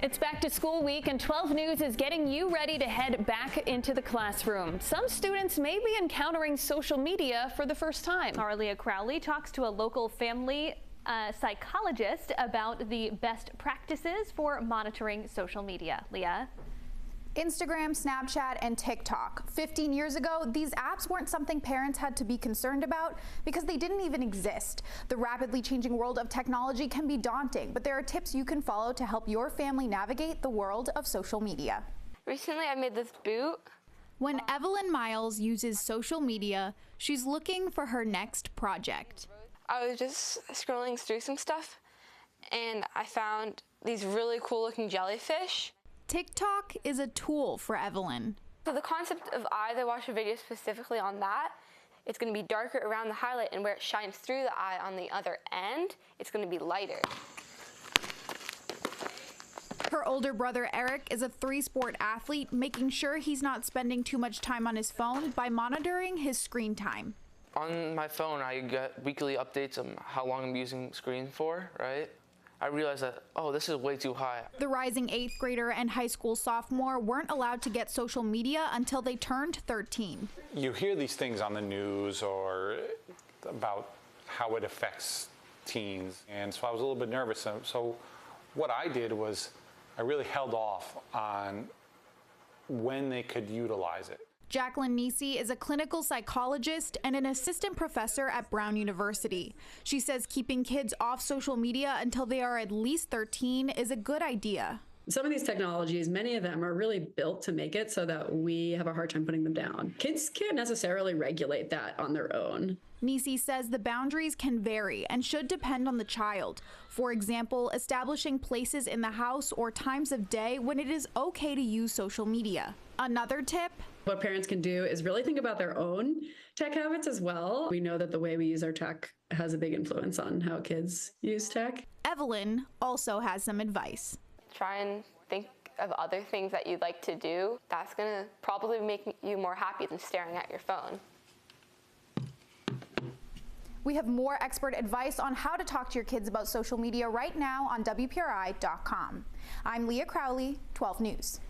It's back to school week, and 12 News is getting you ready to head back into the classroom. Some students may be encountering social media for the first time. Our Leah Crowley talks to a local family psychologist about the best practices for monitoring social media. Leah? Instagram, Snapchat, and TikTok. 15 years ago, these apps weren't something parents had to be concerned about because they didn't even exist. The rapidly changing world of technology can be daunting, but there are tips you can follow to help your family navigate the world of social media. Recently, I made this boot. When Evelyn Miles uses social media, she's looking for her next project. I was just scrolling through some stuff, and I found these really cool looking jellyfish. TikTok is a tool for Evelyn. So the concept of either watch a video specifically on that, it's going to be darker around the highlight, and where it shines through the eye on the other end, it's going to be lighter. Her older brother Eric is a three-sport athlete, making sure he's not spending too much time on his phone by monitoring his screen time. On my phone, I get weekly updates on how long I'm using screen for, right? I realized that, oh, this is way too high. The rising 8th grader and high school sophomore weren't allowed to get social media until they turned 13. You hear these things on the news or about how it affects teens, and so I was a little bit nervous. So what I did was I really held off on when they could utilize it. Jacqueline Nisi is a clinical psychologist and an assistant professor at Brown University. She says keeping kids off social media until they are at least 13 is a good idea. Some of these technologies, many of them are really built to make it so that we have a hard time putting them down. Kids can't necessarily regulate that on their own. Nisi says the boundaries can vary and should depend on the child. For example, establishing places in the house or times of day when it is okay to use social media. Another tip: what parents can do is really think about their own tech habits as well. We know that the way we use our tech has a big influence on how kids use tech. Evelyn also has some advice. Try and think of other things that you'd like to do. That's going to probably make you more happy than staring at your phone. We have more expert advice on how to talk to your kids about social media right now on WPRI.com. I'm Leah Crowley, 12 News.